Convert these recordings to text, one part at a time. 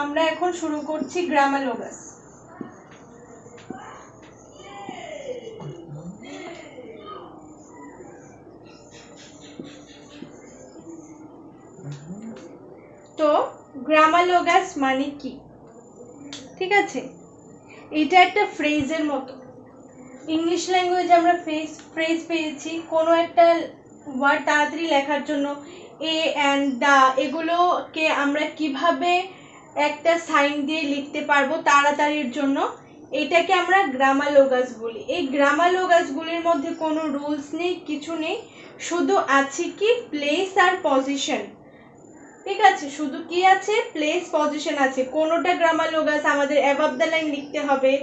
আমরা এখন শুরু করছি গ্রামালোগাস। তো গ্রামালোগাস মানে কি? ঠিক আছে, এটা একটা ফ্রেজের মতো। ইংলিশ ল্যাঙ্গুয়েজে আমরা ফ্রেজ পেয়েছি কোনো একটা ওয়ার্ড তাড়াতাড়ি লেখার জন্য এ অ্যান্ড দা, এগুলোকে আমরা কিভাবে একটা সাইন দিয়ে লিখতে পারবো তাড়াতাড়ির জন্য, এটাকে আমরা গ্রামালোগাস বলি। এই গ্রামালোগাসগুলির মধ্যে কোনো রুলস নেই, কিছু নেই, শুধু আছে কি প্লেস আর পজিশন। ঠিক আছে, শুধু কি আছে, প্লেস পজিশন আছে। কোনোটা গ্রামালোগাস আমাদের অ্যাবাভ দ্য লাইন লিখতে হবে,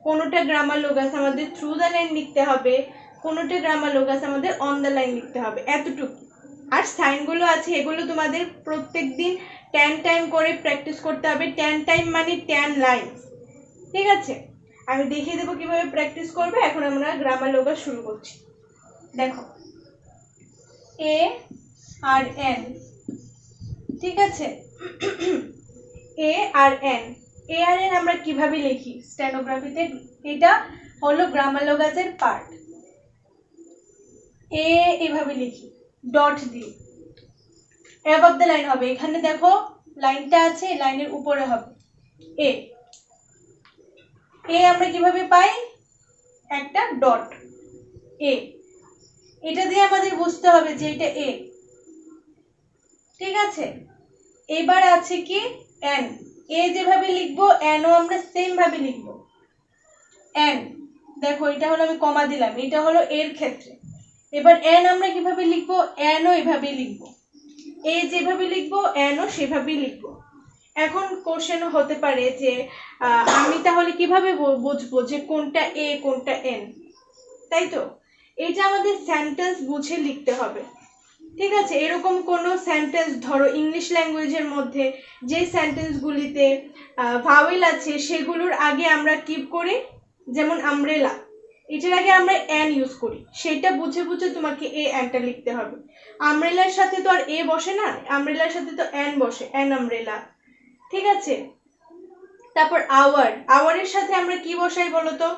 কোনোটা গ্রামালোগাস আমাদের থ্রু দ্য লাইন লিখতে হবে, কোনোটা গ্রামালোগাস আমাদের অন দ্য লাইন লিখতে হবে, এতটুকু। আর সাইনগুলো আছে, এগুলো তোমাদের প্রত্যেক দিন 10 টাইম করে প্র্যাকটিস করতে হবে। 10 টাইম মানে 10 লাইন। ঠিক আছে, আমি দেখিয়ে দেবো কিভাবে প্র্যাকটিস করবে। এখন আমরা গ্রামালোগাস শুরু করছি। দেখো, এ আর এন, ঠিক আছে, এ আর এন, এ আর এন আমরা কিভাবে লিখি স্টেনোগ্রাফিতে, এটা হলো গ্রামালোগাসের পার্ট। এ এভাবে লিখি ডট দিয়ে, অ্যাবভ দ্য লাইন হবে। এখানে দেখো লাইনটা আছে, লাইনের উপরে হবে এ। এ আমরা কিভাবে পাই, একটা ডট এ, এটা দিয়ে আমাদের বুঝতে হবে যে এটা এ। ঠিক আছে, এবার আছে কি এন, এ যেভাবে লিখবো এনও আমরা সেম ভাবে লিখবো। এন দেখো, এটা হলো আমি কমা দিলাম, এটা হলো এর ক্ষেত্রে। এবার এন আমরা কিভাবে লিখবো, এনও এভাবে লিখবো, এ যেভাবে লিখবো এনও সেভাবেই লিখবো। এখন কোশ্চেন হতে পারে যে আমি তাহলে কিভাবে বুঝবো যে কোনটা এ কোনটা এন, তাই তো? এটা আমাদের সেন্টেন্স বুঝে লিখতে হবে। ঠিক আছে, এরকম কোনো সেন্টেন্স ধরো ইংলিশ ল্যাঙ্গুয়েজের মধ্যে যে সেন্টেন্সগুলিতে ভাওয়েল আছে সেগুলোর আগে আমরা কি করি, যেমন আমব্রেলা, এটার আগে আমরা এন ইউজ করি, সেটা বুঝে বুঝে তোমাকে এ এনটা লিখতে হবে। আমব্রেলার সাথে তো আর এ বসে না, আমব্রেলার সাথে তো এন বসে, এন আমব্রেলা। ঠিক আছে, তারপর আওয়ার, আওয়ারের সাথে আমরা কি বসাই বলো তো,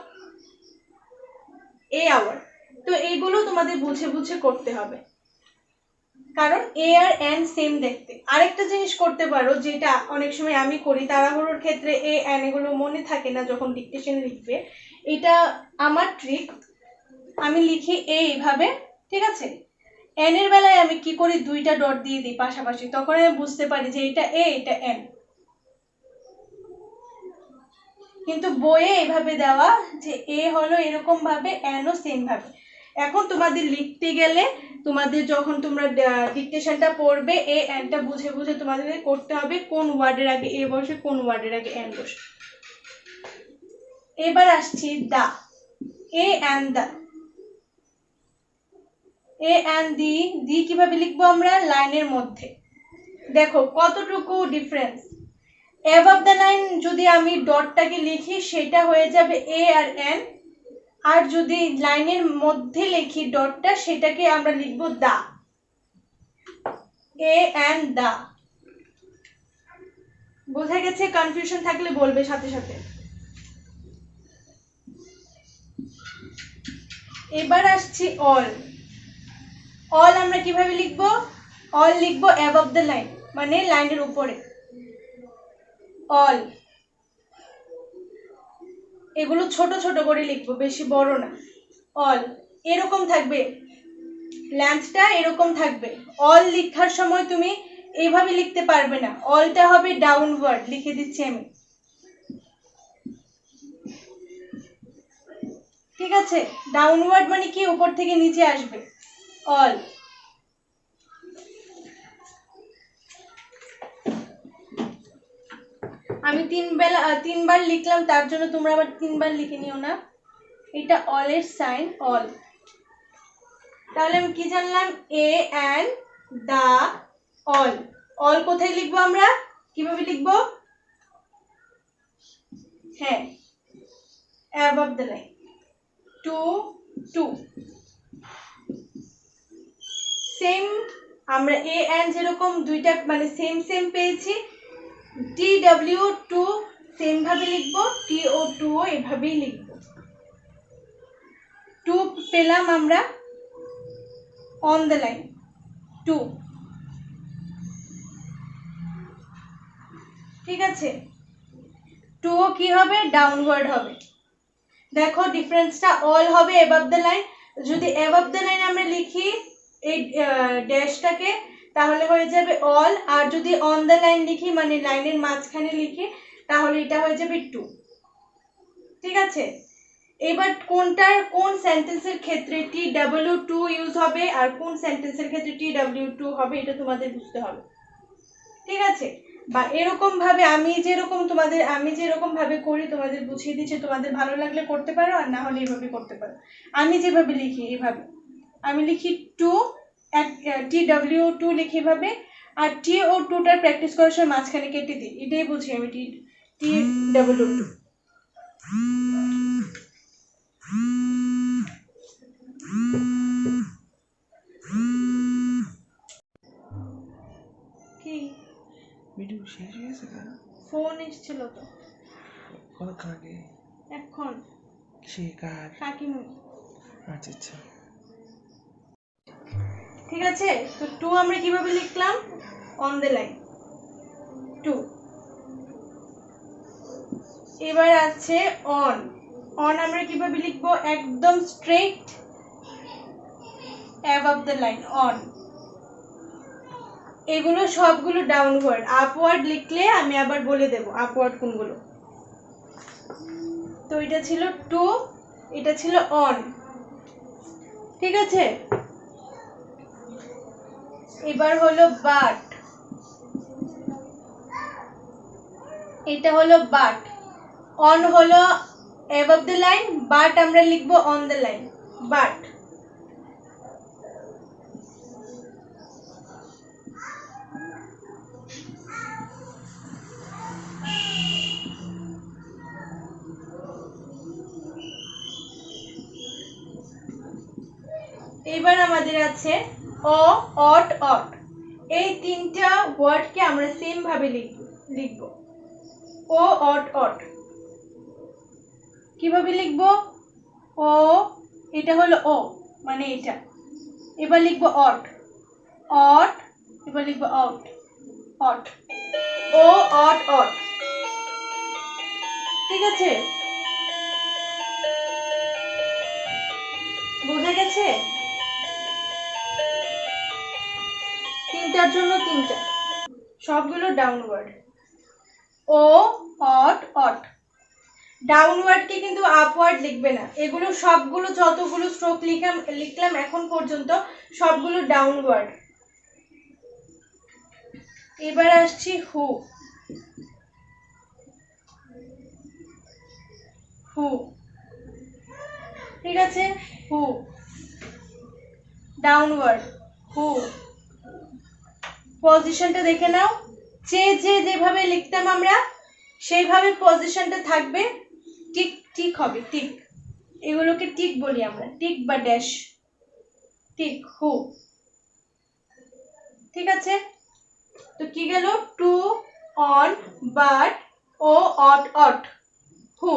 এ আওয়ার। তো এইগুলো তোমাদের বুঝে বুঝে করতে হবে, কারণ এ আর এন সেম দেখতে। আরেকটা জিনিস করতে পারো, যেটা অনেক সময় আমি করি, তাড়াহুড়োর ক্ষেত্রে এ এন এগুলো মনে থাকে না যখন ডিকটেশন লিখবে, এটা আমার ট্রিক। আমি লিখি এ এইভাবে, ঠিক আছে, এন এর বেলায় আমি কি করি, দুইটা ডট দিয়ে দিই পাশাপাশি, তখন আমি বুঝতে পারি যে এটা এ এটা এন। কিন্তু বইয়ে এভাবে দেওয়া যে এ হলো এরকম ভাবে, এনও সেম ভাবে। এখন তোমাদের লিখতে গেলে, তোমাদের যখন তোমরা ডিকটেশনটা পড়বে, এ এনটা বুঝে বুঝে তোমাদের করতে হবে কোন ওয়ার্ডের আগে এ বসে, কোন ওয়ার্ডের আগে এন বসে। এবার আসছি দা, এ and the, A and the, দি কিভাবে লিখবো আমরা, লাইনের মধ্যে। দেখো কতটুকু ডিফারেন্স। অ্যাবভ দ্য লাইন যদি আমি ডটটাকে লিখি সেটা হয়ে যাবে এ আর এন, আর যদি লাইনের মধ্যে লিখি ডটটা সেটাকে আমরা লিখবো দা, এ এন্ড দা। বোঝা গেছে? কনফিউশন থাকলে বলবে সাথে সাথে। এবার আসছি অল, অল আমরা কিভাবে লিখবো, অল লিখবো অ্যাবভ দ্য লাইন, মানে লাইনের উপরে অল। এগুলো ছোট ছোট করে লিখবো, বেশি বড় না। অল এরকম থাকবে, লেন্থটা এরকম থাকবে। অল লেখার সময় তুমি এইভাবে লিখতে পারবে না, অলটা হবে ডাউনওয়ার্ড, লিখে দিচ্ছি আমি। ঠিক আছে, ডাউনওয়ার্ড মানে কি, উপর থেকে নিচে আসবে অল। আমি তিনবার লিখলাম, তার জন্য তোমরা আবার তিনবার লিখে নিও না, এটা অল এর সাইন, অল। তাহলে আমি কি জানলাম, a and the all. All কোথায় লিখবো আমরা, কিভাবে লিখবো, হ্যাঁ above the line, to to. Same আমরা এ এন্ড যেরকম দুইটা মানে সেম সেম পেয়েছি, TW2 সেম ভাবে লিখবো, TO2 ও এভাবেই লিখবো। 2 পেলাম আমরা অন দ্য লাইন 2, ঠিক আছে। 2 কি হবে, ডাউনওয়ার্ড হবে। দেখো ডিফারেন্সটা অল হবে অ্যাবাভ দ্য লাইন। যদি অ্যাবাভ দ্য লাইন আমরা লিখি এই ড্যাশটাকে, তাহলে হয়ে যাবে অল, আর যদি অন দ্য লাইন লিখি মানে লাইনের মাঝখানে লিখি, তাহলে এটা হয়ে যাবে 2, ঠিক আছে। এবার কোন সেন্টেন্সের ক্ষেত্রে TW2 ইউজ হবে আর কোন সেন্টেন্সের ক্ষেত্রে TW2 হবে এটা তোমাদের বুঝতে হবে, ঠিক আছে। বা এরকম ভাবে আমি যেরকম ভাবে করি তোমাদের বুঝিয়ে দিচ্ছি, তোমাদের ভালো লাগলে করতে পারো, আর না হলে এইভাবে করতে পারো। আমি যেভাবে লিখি এইভাবে আমি লিখি 2, TW2 লিখি এভাবে, আর TO2টার প্র্যাকটিস করার সময় মাঝখানে কেটে দিই, এটাই বুঝি আমি TW2। কি ভিডিও শেষ হয়ে গেছে? ফোন এসেছিল তো কতক্ষণ আগে? এখন সে কার? কাকিমু। আচ্ছা আচ্ছা, ঠিক আছে। তো 2 আমরা কিভাবে লিখলাম, অন দ্য লাইন 2। এবার আছে অন। অন আমরা কিভাবে লিখবো, একদম straight above the line on. এগুলো সবগুলো ডাউনওয়ার্ড। আপওয়ার্ড লিখলে আমি আবার বলে দেব আপওয়ার্ড কোনগুলো। তো এটা ছিল 2, এটা ছিল অন, ঠিক আছে। এবার হলো বাট, এটা হলো বাট। অন হলো অ্যাবাভ দ্য লাইন, বাট আমরা লিখবো অন দ্য লাইন, বাট। এবার আমাদের আছে অ, অট, অট। এই তিনটা ওয়ার্ডকে আমরা সেম ভাবে লিখব। ও, অট, অট কিভাবে লিখব, ও, এটা হলো ও মানে এটা। এবার লিখব অট, অট, এবার লিখব আউট, অট, ও, অট, অট, ঠিক আছে। বোঝা গেছে? তিনটার জন্য তিনটা, সবগুলো ডাউনওয়ার্ড। ও, অট, অট। ডাউনওয়ার্ডকে কিন্তু আপওয়ার্ড লিখবে না। এগুলো সবগুলো যতগুলো স্ট্রোক লিখলাম এখন পর্যন্ত সবগুলো ডাউনওয়ার্ড। এবার আসছি হু, হু, ঠিক আছে। হু ডাউনওয়ার্ড, হু। পজিশনটা দেখে নাও, যেভাবে লিখতাম আমরা সেইভাবে পজিশনটা থাকবে, টিক টিক হবে, টিক। এগুলোকে টিক বলি আমরা, টিক বা ড্যাশ, টিক, হু, ঠিক আছে। তো কি গেল, to, on, but, O, ought, ought, who.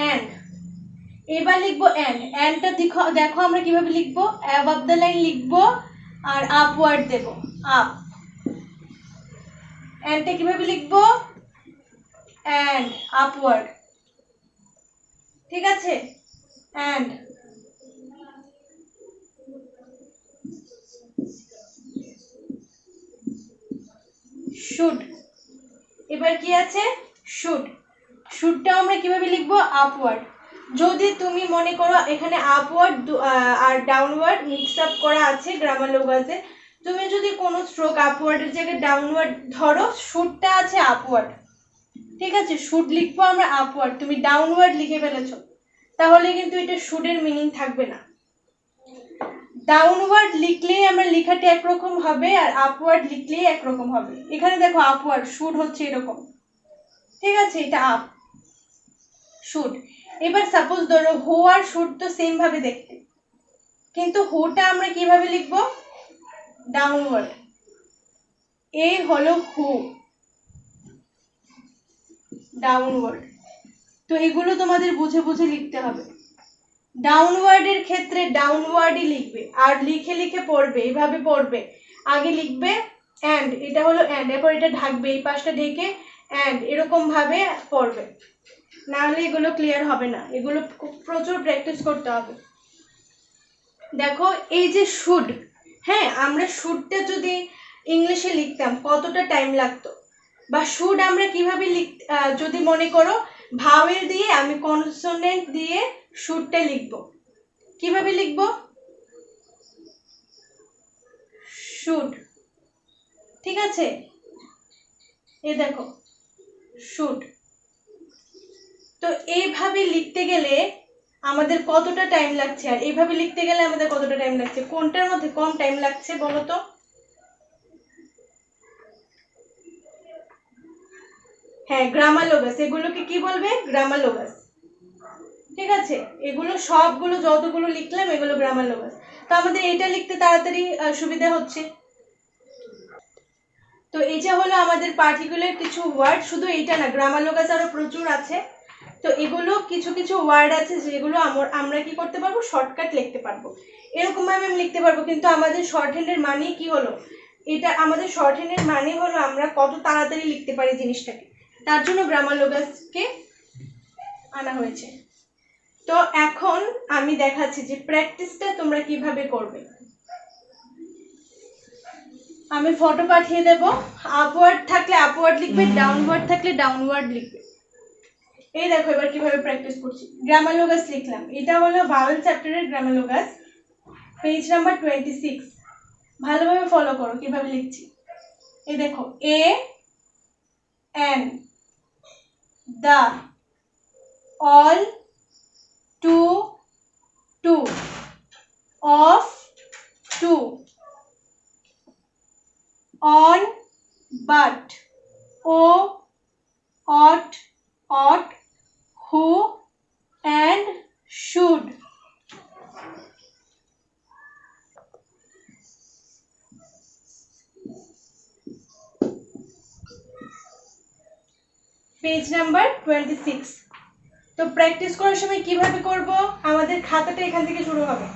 And, এবার লিখবো এন্ড। এন্ডটা দেখো আমরা কিভাবে লিখবো, অ্যাবাভ দ্য লাইন লিখবো আর আপওয়ার্ড দেব, আপ। এন্ডটা কিভাবে লিখবো, এন্ড, আপওয়ার্ড, ঠিক আছে। And, should. এবার কি আছে, শুড। শুডটা আমরা কিভাবে লিখবো, আপওয়ার্ড। যদি তুমি মনে করো এখানে আপওয়ার্ড আর ডাউনওয়ার্ড মিক্স আপ করা আছে গ্রামার লোগাসে, তুমি যদি কোনো স্ট্রোক আপওয়ার্ডের জায়গায় ডাউনওয়ার্ড ধরো, শুডটা আছে আপওয়ার্ড, ঠিক আছে। শুড লিখবো আমরা আপওয়ার্ড, তুমি ডাউনওয়ার্ড লিখে ফেলেছো, তাহলে কিন্তু এটা শুডের মিনিং থাকবে না। ডাউনওয়ার্ড লিখলেই আমরা লেখাটা একরকম হবে আর আপওয়ার্ড লিখলেই একরকম হবে। এখানে দেখো আপওয়ার্ড শুড হচ্ছে এরকম, ঠিক আছে, এটা আপ শুড। এবার সাপোজ ধরো হু আর শুড তো সেম ভাবে দেখতে, কিন্তু হুটা আমরা কিভাবে লিখবো, ডাউনওয়ার্ড। এ হলো হু, ডাউনওয়ার্ড। তো এগুলো তোমাদের বুঝে বুঝে লিখতে হবে। ডাউনওয়ার্ডের ক্ষেত্রে ডাউনওয়ার্ডই লিখবে, আর লিখে লিখে পড়বে, এইভাবে পড়বে। আগে লিখবে অ্যান্ড, এটা হলো অ্যান্ড, এরপর এটা ঢাকবে, এই পাশটা ঢেকে অ্যান্ড, এরকম ভাবে পড়বে, নাহলে এগুলো ক্লিয়ার হবে না। এগুলো প্রচুর প্র্যাকটিস করতে হবে। দেখো এই যে শুড, হ্যাঁ, আমরা শুডটা যদি ইংলিশে লিখতাম কতটা টাইম লাগতো, বা শুড আমরা কিভাবে যদি মনে করো ভাওয়েল দিয়ে আমি কনসোনেন্ট দিয়ে শুডটা লিখবো, কিভাবে লিখবো, শুড, ঠিক আছে, এ দেখো শুড। তো এইভাবে লিখতে গেলে আমাদের কতটা টাইম লাগছে, আর এইভাবে লিখতে গেলে আমাদের কতটা টাইম লাগছে, কোনটার মধ্যে কম টাইম লাগছে বলো তো? হ্যাঁ, গ্রামালোগাস, এগুলোকে কি বলবে, গ্রামালোগাস, ঠিক আছে। এগুলো সবগুলো যতগুলো লিখলাম এগুলো গ্রামালোগাস। তো আমাদের এটা লিখতে তাড়াতাড়ি সুবিধা হচ্ছে। তো এটা হলো আমাদের পার্টিকুলার কিছু ওয়ার্ড, শুধু এটা না, গ্রামালোগাস আরো প্রচুর আছে। তো এগুলো কিছু কিছু ওয়ার্ড আছে যেগুলো আমরা কি করতে পারবো, শর্টকাট লিখতে পারবো, এরকম ভাবে আমি লিখতে পারবো। কিন্তু আমাদের শর্ট হ্যান্ডের মানে কি হলো, এটা আমাদের শর্ট হ্যান্ডের মানে হলো আমরা কত তাড়াতাড়ি লিখতে পারি জিনিসটাকে, তার জন্য গ্রামালোগাসকে আনা হয়েছে। তো এখন আমি দেখাচ্ছি যে প্র্যাকটিসটা তোমরা কিভাবে করবে। আমি ফটো পাঠিয়ে দেব, আপওয়ার্ড থাকলে আপওয়ার্ড লিখবে, ডাউনওয়ার্ড থাকলে ডাউনওয়ার্ড লিখবে। এই দেখো এবার কিভাবে প্র্যাকটিস করছি। গ্রামালোগাস লিখলাম, এটা হলো ভাওয়েল চ্যাপ্টারের গ্রামালোগাস, পেজ নাম্বার 26। ভালোভাবে ফলো করো কিভাবে লিখছি। এই দেখো, a an, the, all, to, to, of, to, on, but, o, ought, ought, who, and should. Page number 26। তো প্র্যাকটিস করার সময় কিভাবে করব, আমাদের খাতাটা এখান থেকে শুরু হবে,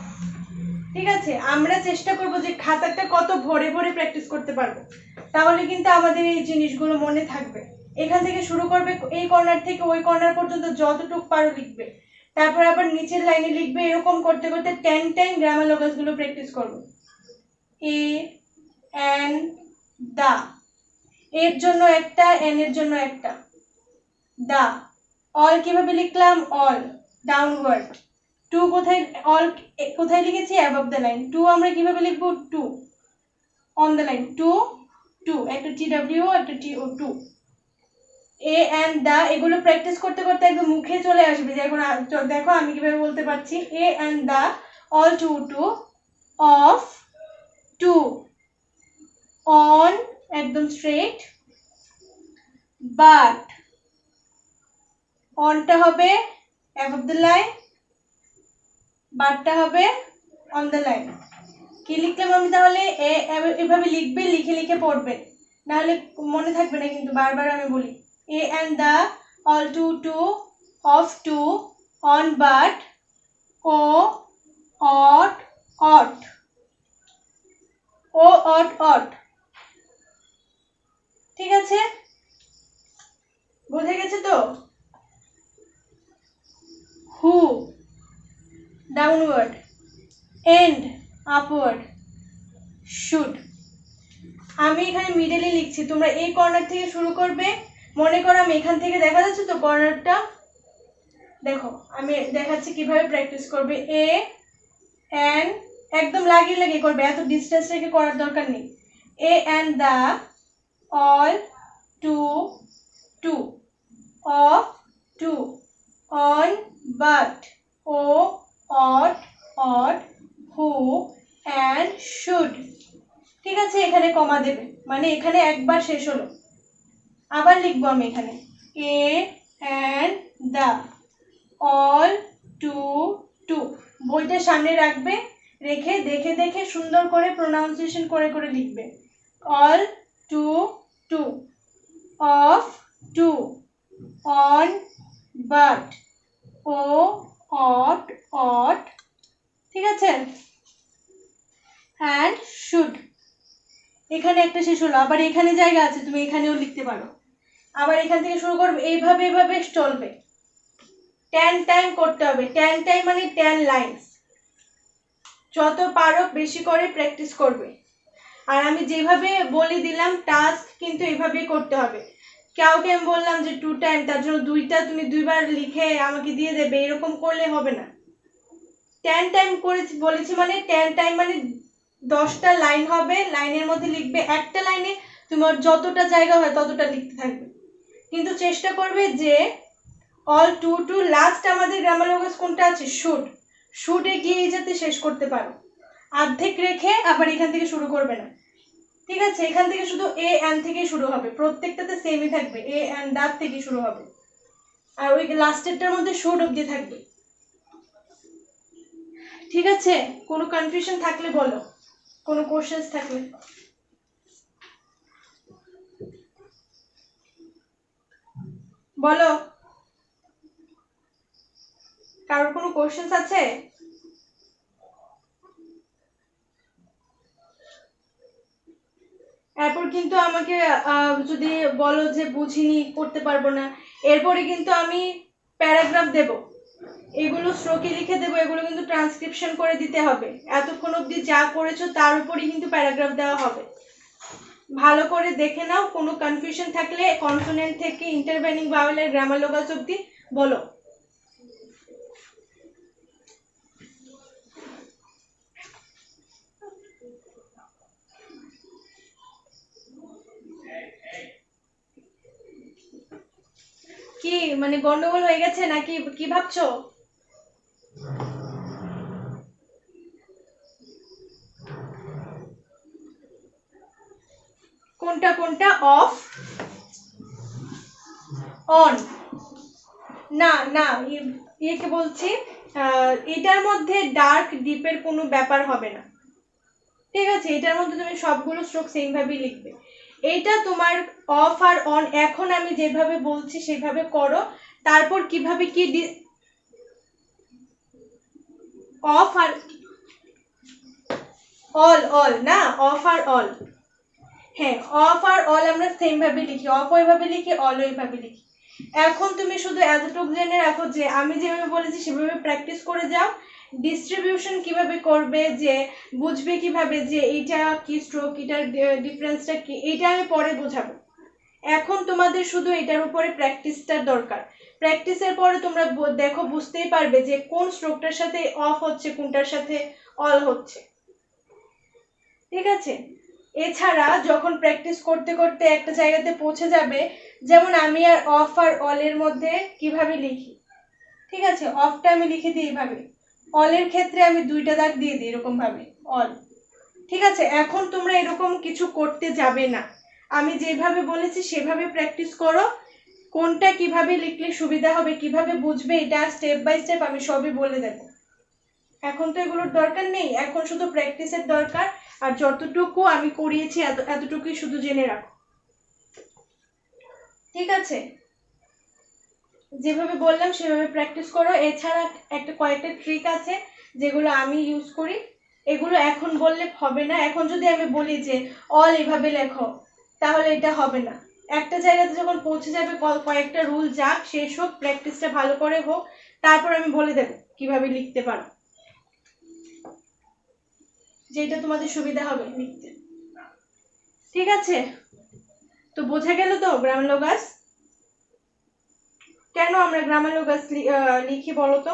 ঠিক আছে। আমরা চেষ্টা করব যে খাতাটা কত ভরে ভরে প্র্যাকটিস করতে পারবো, তাহলে কিন্তু আমাদের এই জিনিসগুলো মনে থাকবে। এখান থেকে শুরু করবে, এই কর্নার থেকে ওই কর্নার পর্যন্ত যতটুকু পারো লিখবে, তারপর আবার নিচের লাইনে লিখবে, এরকম করতে করতে 10 টাইম গ্রামালোগাস গুলো প্র্যাকটিস করবে। এ এন দা, এর জন্য একটা, এন এর জন্য একটা, দা। অল কিভাবে লিখলাম, অল ডাউনওয়ার্ড। টু কোথায়, অল কোথায় লিখেছি, অ্যাবভ দ্য লাইন। টু আমরা কিভাবে লিখবো, to on the line, to to, একটা টি ডাব্লিউ একটা টি ও, টু। এ এন্ড দা, এগুলো প্র্যাকটিস করতে করতে একদম মুখে চলে আসবে, যে এখন দেখো আমি কিভাবে বলতে পারছি। A and the, all, to to, of, to, on একদম স্ট্রেট, বাট, অনটা হবে অ্যাবভ দ্য লাইন, বাটটা হবে অন দ্য লাইন। কি লিখলাম আমি তাহলে, এভাবে লিখবে, লিখে লিখে পড়বে, নাহলে মনে থাকবে না কিন্তু, বারবার আমি বলি। A and the, all, to to, of, to, on, but, O, ought, ought, oh, ought, ought, ঠিক আছে, বোঝা গেছে তো। Who downward, and upward, should. আমি এখানে মিডলে লিখছি, তোমরা এই কর্নার থেকে শুরু করবে। মনে করো আমি এখান থেকে, দেখা যাচ্ছে তো কর্নারটা, দেখো আমি দেখাচ্ছি কিভাবে প্র্যাকটিস করবে। এ এন, একদম লাগিয়ে লাগিয়ে করবে, এত ডিস্টেন্স রেখে করার দরকার নেই। A and the, all, to to, of, to, on, but, O, ought, ought, who, and should. ঠিক আছে, এখানে কমা দেবে, মানে এখানে একবার শেষ হলো। আবার লিখবো আমি এখানে a and the, all to to. বইটা সামনে রাখবে, রেখে দেখে দেখে সুন্দর করে প্রোনাউন্সিয়েশন করে করে লিখবে। All to to, of to, on but, O ought ought. ঠিক আছে, অ্যান্ড শুড। এখানে একটা শেষ হলো, আবার এখানে জায়গা আছে, তুমি এখানেও লিখতে পারো। আবার এখান থেকে শুরু করবে, এইভাবে এইভাবে চলবে। 10 টাইম করতে হবে। 10 টাইম মানে 10 লাইনস। যত পারো বেশি করে প্র্যাকটিস করবে। আর আমি যেভাবে বলে দিলাম টাস্ক কিন্তু এভাবেই করতে হবে। কাউকে আমি বললাম যে 2 টাইম, তার জন্য তুমি 2 বার লিখে আমাকে দিয়ে দেবে, এরকম করলে হবে না। 10 টাইম করেছি বলেছি, মানে 10 টাইম মানে 10টা লাইন হবে, লাইনের মধ্যে লিখবে। একটা লাইনে তোমার যতটা জায়গা হয় ততটা লিখতে থাকবে, কিন্তু চেষ্টা করবে যে অল টু টু লাস্ট আমাদের গ্রামার লোগাস কোনটা আছে, শুড। শুডে গিয়ে যাতে শেষ করতে পারো, অর্ধেক রেখে আবার এখান থেকে শুরু করবে না। ঠিক আছে, এখান থেকে শুধু এ অ্যান্ড থেকে শুরু হবে, প্রত্যেকটাতে সেমই থাকবে, এ অ্যান্ড দ্যাট থেকে শুরু হবে, আর ওই লাস্টেরটার মধ্যে শুড অবধি থাকবে। ঠিক আছে, কোনো কনফিউশন থাকলে বলো, কোনো কোশ্চেন্স থাকলে। বলো, কারোর কোনো কোশ্চেন্স আছে? এরপর কিন্তু আমাকে যদি বলো যে বুঝিনি, করতে পারবো না, এরপরে কিন্তু আমি প্যারাগ্রাফ দেব, এগুলো স্ট্রোকে লিখে দেবো, এগুলো কিন্তু ট্রান্সক্রিপশন করে দিতে হবে। এতক্ষণ অবধি যা করেছো তার উপরই কিন্তু প্যারাগ্রাফ দেওয়া হবে। ভালো করে দেখে নাও, কোনো কনফিউশন থাকলে কনসোনেন্ট থেকে ইন্টারভেনিং ভাওয়েলের গ্রামার লোগাস অবধি বলো। কি মানে গন্ডগোল হয়ে গেছে নাকি, কি ভাবছো? কোনটা কোনটা? অফ, অন, না না, ইয়েকে বলছি, এটার মধ্যে ডার্ক ডিপের কোনো ব্যাপার হবে না। ঠিক আছে, এটার মধ্যে তুমি সবগুলো স্ট্রোক সেম ভাবেই লিখবে। এইটা তোমার অফ আর অন, এখন আমি যেভাবে বলছি সেভাবে করো, তারপর কিভাবে কি অফ আর অল, অল না, অফ আর অল। হ্যাঁ, অফ আর অল আমরা সেম ভাবে লিখি, অফ ওইভাবে লিখি, অল ওইভাবে লিখি। এখন তুমি শুধু এতটুকু জেনে রাখো যে আমি যেভাবে বলেছি সেভাবে প্র্যাকটিস করে যাও। ডিস্ট্রিবিউশন কিভাবে করবে, যে বুঝবে কিভাবে যে এইটা কি স্ট্রোক, এটার ডিফারেন্সটা কি, এটা আমি পরে বোঝাবো। এখন তোমাদের শুধু এটার উপরে প্র্যাকটিসটা দরকার। প্র্যাকটিসের পরে তোমরা দেখো, বুঝতেই পারবে যে কোন স্ট্রোকটার সাথে অফ হচ্ছে, কোনটার সাথে অল হচ্ছে। ঠিক আছে, এছাড়া যখন প্র্যাকটিস করতে করতে একটা জায়গাতে পৌঁছে যাবে, যেমন আমি আর অফ আর অলের মধ্যে কিভাবে লিখি, ঠিক আছে, অফটা আমি লিখে দিই এইভাবে, অলের ক্ষেত্রে আমি 2টা দাগ দিয়ে দিই এরকম ভাবে, অল। ঠিক আছে, এখন তোমরা এরকম কিছু করতে যাবে না, আমি যেভাবে বলেছি সেভাবে প্র্যাকটিস করো। কোনটা কিভাবে লিখলে সুবিধা হবে, কিভাবে বুঝবে, এটা স্টেপ বাই স্টেপ আমি সবই বলে দেব। এখন তো এগুলোর দরকার নেই, এখন শুধু প্র্যাকটিসের দরকার। আর যতটুকু আমি করিয়েছি এতটুকুই শুধু জেনে রাখো। ঠিক আছে, যেভাবে বললাম সেভাবে প্র্যাকটিস করো। এছাড়া কয়েকটা ট্রিক আছে যেগুলো আমি ইউজ করি, এগুলো এখন বললে হবে না। এখন যদি আমি বলি যে অল এভাবে লেখো, তাহলে এটা হবে না। একটা জায়গাতে যখন পৌঁছে যাবে, কয়েকটা রুল যাক, শেষ হোক, প্র্যাকটিসটা ভালো করে হোক, তারপর আমি বলে দেবো কিভাবে লিখতে পারো, যেটা তোমাদের সুবিধা হবে লিখতে। ঠিক আছে, তো বোঝা গেল তো গ্রামার লোগাস? কেন আমরা গ্রামার লোগাস লিখি বলো তো?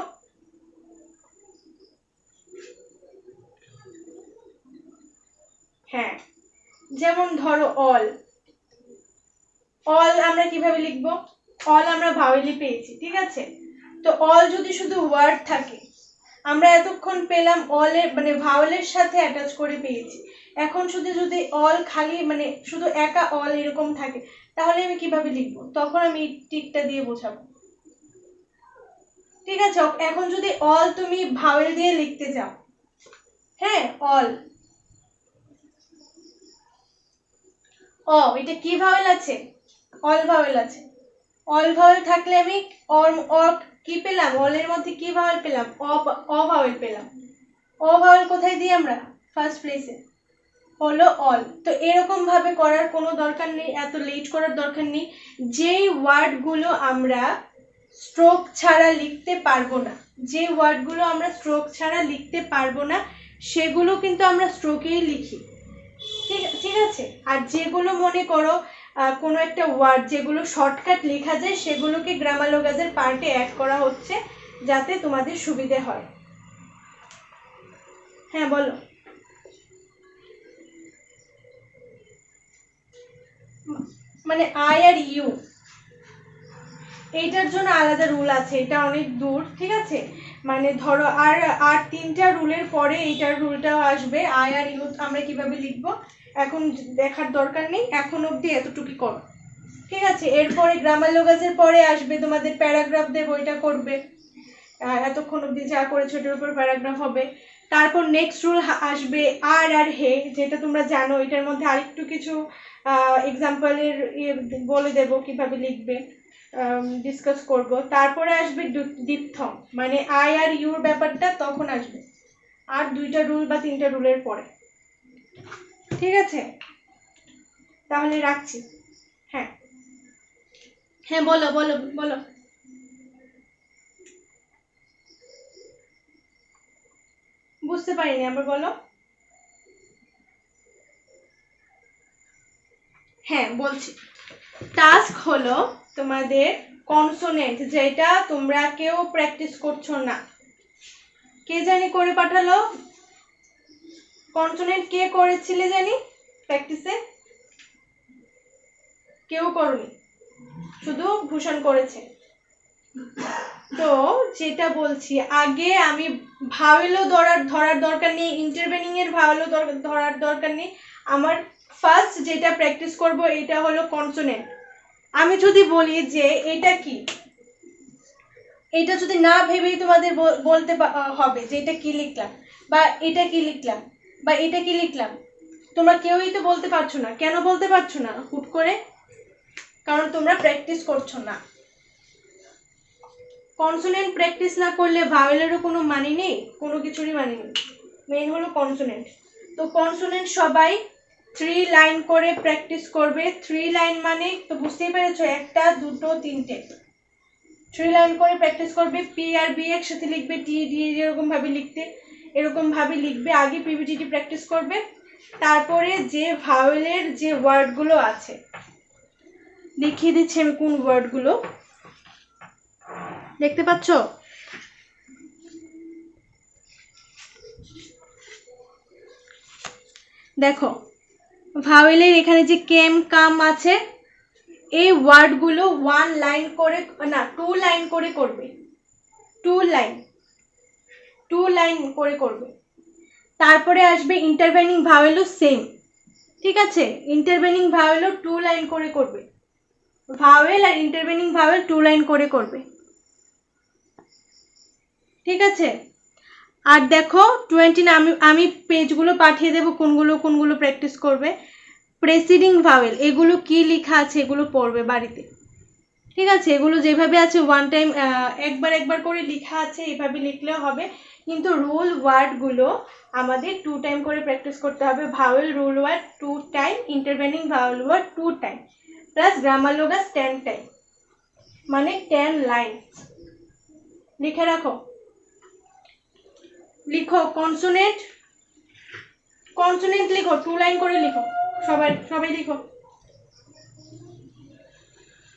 হ্যাঁ, যেমন ধরো অল, অল আমরা কিভাবে লিখবো, অল আমরা ভাওয়েলি পেয়েছি, ঠিক আছে, তো অল যদি শুধু ওয়ার্ড থাকে, আমরা এতক্ষণ পেলাম অলের মানে ভাওয়েলের সাথে অ্যাটাচ করে পেয়েছি। এখন শুধু যদি অল খালি মানে শুধু একা অল এরকম থাকে তাহলে আমি কিভাবে লিখবো? তখন আমি টিকটা দিয়ে বোঝাবো। ঠিক আছে, এখন যদি অল তুমি ভাওয়েল দিয়ে লিখতে যাও, হ্যাঁ অল এটা কি ভাওয়েল আছে? অল ভাওয়েল আছে। অল ভাওয়েল থাকলে আমি কি পেলাম? অলের মধ্যে কি ভাওয়েল পেলাম? অ ভাওয়েল পেলাম। অ ভাওয়েল কোথায় দিই আমরা? ফার্স্ট প্লেসে, হলো অল। তো এরকম ভাবে করার কোনো দরকার নেই, এত লেট করার দরকার নেই। যেই ওয়ার্ডগুলো আমরা স্ট্রোক ছাড়া লিখতে পারবো না, যে ওয়ার্ডগুলো আমরা স্ট্রোক ছাড়া লিখতে পারবো না সেগুলো কিন্তু আমরা স্ট্রোকেই লিখি। ঠিক আছে, আর যেগুলো মনে করো কোনো একটা ওয়ার্ড যেগুলো শর্টকাট লেখা যায় সেগুলোকে গ্রামালোগাজের পার্টে অ্যাড করা হচ্ছে যাতে তোমাদের সুবিধে হয়। হ্যাঁ বলো। মানে আই আর ইউ এইটার জন্য আলাদা রুল আছে, এটা অনেক দূর। ঠিক আছে, মানে ধরো আর আর 3টা রুলের পরে এইটার রুলটাও আসবে। আই আর ইউ আমরা কিভাবে লিখবো এখন দেখার দরকার নেই, এখন অবধি এতটুকুই করো। ঠিক আছে, এরপরে গ্রামালোগাজের পরে আসবে তোমাদের প্যারাগ্রাফ দেবো, এটা করবে। এতক্ষণ অবধি যা করেছো এটার উপর প্যারাগ্রাফ হবে। তারপর নেক্সট রুল আসবে আর আর হে, যেটা তোমরা জানো। এটার মধ্যে আরেকটু কিছু এক্সাম্পলের বলে দেবো কিভাবে লিখবে, ডিসকাস করব। তারপরে আসবে ডিপথং, মানে আই আর ইউর ব্যাপারটা তখন আসবে, আর 2টা রুল বা 3টা রুলের পরে। ঠিক আছে, তাহলে রাখছি। হ্যাঁ হ্যাঁ বলো বলো বলো। বুঝতে পারিনি, আবার বলো। হ্যাঁ বলছি, টাস্ক হলো তোমাদের কনসোনেন্ট, যেটা তোমরা কেউ প্র্যাকটিস করছো না। কে জানি করে পাঠালো কনসোনেন্ট? কে করেছিলে জানি প্র্যাকটিসে? কেউ করনি, শুধু ভূষণ করেছে। তো যেটা বলছি, আগে আমি ভাওয়েলও ধরার দরকার নেই, ইন্টারভেনিং এর ভাওয়েলও ধরার দরকার নেই। আমার ফার্স্ট যেটা প্র্যাকটিস করব এটা হলো কনসোনেন্ট। আমি যদি বলি যে এটা কি, এটা যদি না ভেবেই তোমাদের বলতে হবে যে এটা কি লিখলাম, বা এটা কি লিখলাম, বা এটা কি লিখলাম, তোমরা কেউই তো বলতে পারছো না। কেন বলতে পারছো না হুট করে? কারণ তোমরা প্র্যাকটিস করছো না। কনসোনেন্ট প্র্যাকটিস না করলে ভাওয়েলেরও কোনো মানে নেই, কোনো কিছুরই মানে নেই। মেইন হলো কনসোনেন্ট। তো কনসোনেন্ট সবাই 3 লাইন করে প্র্যাকটিস করবে। 3 লাইন মানে তো বুঝতেই পেরেছো, 1টা 2টো 3টে। 3 লাইন করে প্র্যাকটিস করবে। পি আর বি একসাথে লিখবে, টি ডি এরকম ভাবে লিখবে। আগে পিভিটিটি প্র্যাকটিস করবে, তারপরে যে ভাওয়েলের যে ওয়ার্ডগুলো আছে দেখিয়ে দিচ্ছি আমি কোন ওয়ার্ডগুলো। দেখতে পাচ্ছ? দেখো, ভাওয়েলের এখানে যে কেম কাম আছে, এই ওয়ার্ডগুলো 1 লাইন করে না 2 লাইন করে করবে। 2 লাইন করে করবে। তারপরে আসবে ইন্টারভেনিং ভাওয়েলও সেম। ঠিক আছে, ইন্টারভেনিং ভাওয়েলও 2 লাইন করে করবে। ভাওয়েল আর ইন্টারভেনিং ভাওয়েল 2 লাইন করে করবে। ঠিক আছে, আর দেখো 29 আমি পেজগুলো পাঠিয়ে দেবো কোনগুলো প্র্যাকটিস করবে। প্রেসিডিং ভাওয়েল, এগুলো কি লেখা আছে এগুলো পড়বে বাড়িতে। ঠিক আছে, এগুলো যেভাবে আছে ওয়ান টাইম একবার করে লেখা আছে, এইভাবে লিখলেও হবে। কিন্তু রুল ওয়ার্ডগুলো আমাদের 2 টাইম করে প্র্যাকটিস করতে হবে। Vowel rule word 2 time, intervening vowel word 2 time, plus grammalogues 10 time, মানে 10 লাইন। লিখে রাখো, লিখো কনসোনেন্ট লিখো, 2 লাইন করে লিখো। সবাই লিখো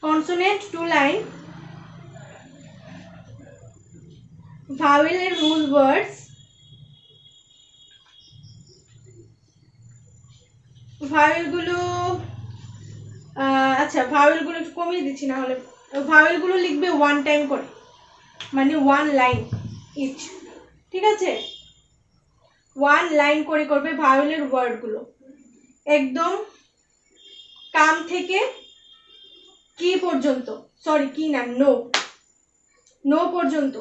কনসোনেন্ট 2 লাইন, ভাওয়েলের রুল ওয়ার্ডস, ভাওয়েলগুলো আচ্ছা ভাওয়েলগুলো একটু কমিয়ে দিচ্ছি, না হলে ভাওয়েলগুলো লিখবে 1 টাইম করে, মানে 1 লাইন ইচ। ঠিক আছে, 1 লাইন করে করবে ভাওয়েলের ওয়ার্ডগুলো, একদম কাম থেকে কি পর্যন্ত, সরি কি না, নো, নো পর্যন্ত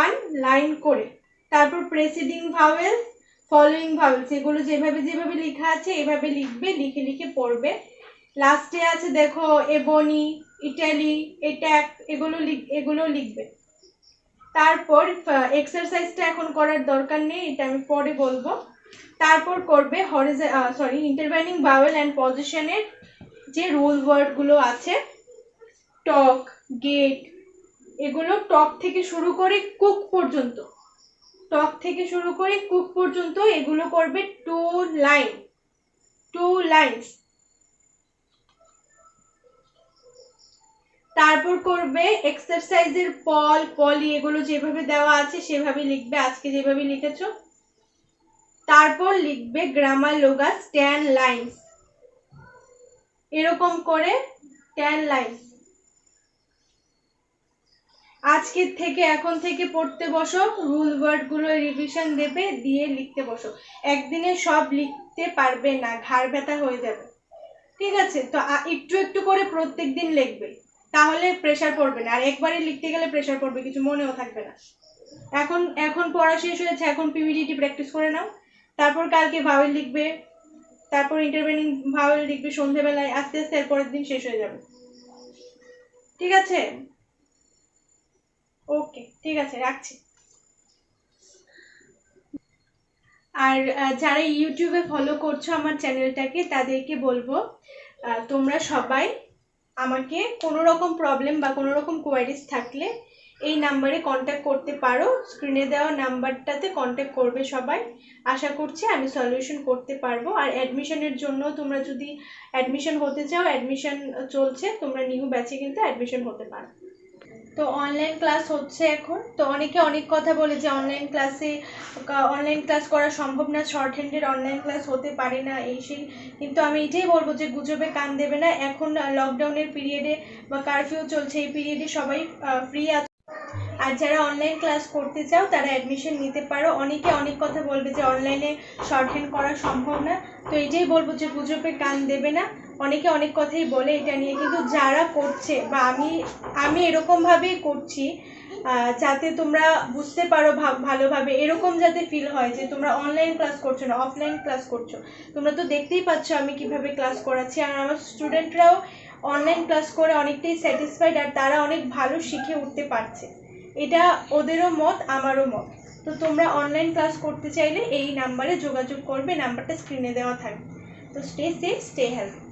1 লাইন করে। তারপর প্রেসিডিং ভাওয়েল, ফলোইং ভাওয়েল, সেগুলো যেভাবে যেভাবে লেখা আছে এভাবে লিখবে, লিখে লিখে পড়বে। লাস্টে আছে দেখো এবনি, ইটালি, এট্যাক, এগুলো লিখবে। তারপর এক্সারসাইজটা এখন করার দরকার নেই, এটা আমি পরে বলবো। তারপর করবে ইন্টারভেনিং ভাওয়েল অ্যান্ড পজিশনের যে রুল ওয়ার্ডগুলো আছে, টক, গেট, এগুলো টক থেকে শুরু করে কুক পর্যন্ত, টক থেকে শুরু করে কুক পর্যন্ত এগুলো করবে 2 লাইনস। তারপর করবে এক্সারসাইজের পল, পলি, এগুলো যেভাবে দেওয়া আছে সেভাবে লিখবে, আজকে যেভাবে লিখেছো। তারপর লিখবে গ্রামার লোগাস 10 লাইনস, এরকম করে 10 লাইনস। আজকের থেকে, এখন থেকে পড়তে বসো, রুল ওয়ার্ডগুলো রিভিশন দেবে, দিয়ে লিখতে বসো। একদিনে সব লিখতে পারবে না, ঘাড় ব্যথা হয়ে যাবে, ঠিক আছে? তো একটু একটু করে প্রত্যেকদিন লিখবে, তাহলে প্রেশার পড়বে না। আর একবারে লিখতে গেলে প্রেশার পড়বে, কিছু মনেও থাকবে না। এখন পড়া শেষ হয়েছে, এখন পিভিডিটি প্র্যাকটিস করে নাও। তারপর কালকে ভাওয়েল লিখবে, তারপর ইন্টারভেনিং ভাওয়েল লিখবে সন্ধ্যেবেলায়, আস্তে আস্তে এর পরের দিন শেষ হয়ে যাবে, ঠিক আছে? ওকে, ঠিক আছে, রাখছি। আর যারা ইউটিউবে ফলো করছো আমার চ্যানেলটাকে, তাদেরকে বলবো তোমরা সবাই আমাকে কোনো রকম প্রবলেম বা কোনো রকম কোয়ারিজ থাকলে এই নাম্বারে কন্ট্যাক্ট করতে পারো, স্ক্রিনে দেওয়া নাম্বারটাতে কন্ট্যাক্ট করবে সবাই। আশা করছি আমি সলিউশন করতে পারবো। আর অ্যাডমিশনের জন্য তোমরা যদি অ্যাডমিশন হতে চাও, অ্যাডমিশন চলছে, তোমরা নিউ ব্যাচে কিন্তু অ্যাডমিশন হতে পারো। তো অনলাইন ক্লাস হচ্ছে এখন, তো অনেকে অনেক কথা বলে যে অনলাইন ক্লাস করা সম্ভব না, শর্ট হ্যান্ডের অনলাইন ক্লাস হতে পারে না, এই সেই। কিন্তু আমি এটাই বলবো যে গুজবে কান দেবে না। এখন লকডাউনের পিরিয়ডে বা কারফিউ চলছে, এই পিরিয়ডে সবাই ফ্রি আছে। আর যারা অনলাইন ক্লাস করতে চাও তারা অ্যাডমিশন নিতে পারো। অনেকে অনেক কথা বলবে যে অনলাইনে শর্ট হ্যান্ড করা সম্ভব না, তো এটাই বলবো যে গুজবে কান দেবে না। অনেকে অনেক কথাই বলে এটা নিয়ে, কিন্তু যারা করছে বা আমি এরকমভাবেই করছি, যাতে তোমরা বুঝতে পারো ভালোভাবে, এরকম যাতে ফিল হয় যে তোমরা অনলাইন ক্লাস করছো না, অফলাইন ক্লাস করছো। তোমরা তো দেখতেই পাচ্ছ আমি কিভাবে ক্লাস করাচ্ছি, আর আমার স্টুডেন্টরাও অনলাইন ক্লাস করে অনেকটাই স্যাটিসফাইড, আর তারা অনেক ভালো শিখে উঠতে পারছে। এটা ওদেরও মত, আমারও মত। তো তোমরা অনলাইন ক্লাস করতে চাইলে এই নাম্বারে যোগাযোগ করবে, নাম্বারটা স্ক্রিনে দেওয়া থাকবে। তো স্টে সেফ, স্টে হেলথি।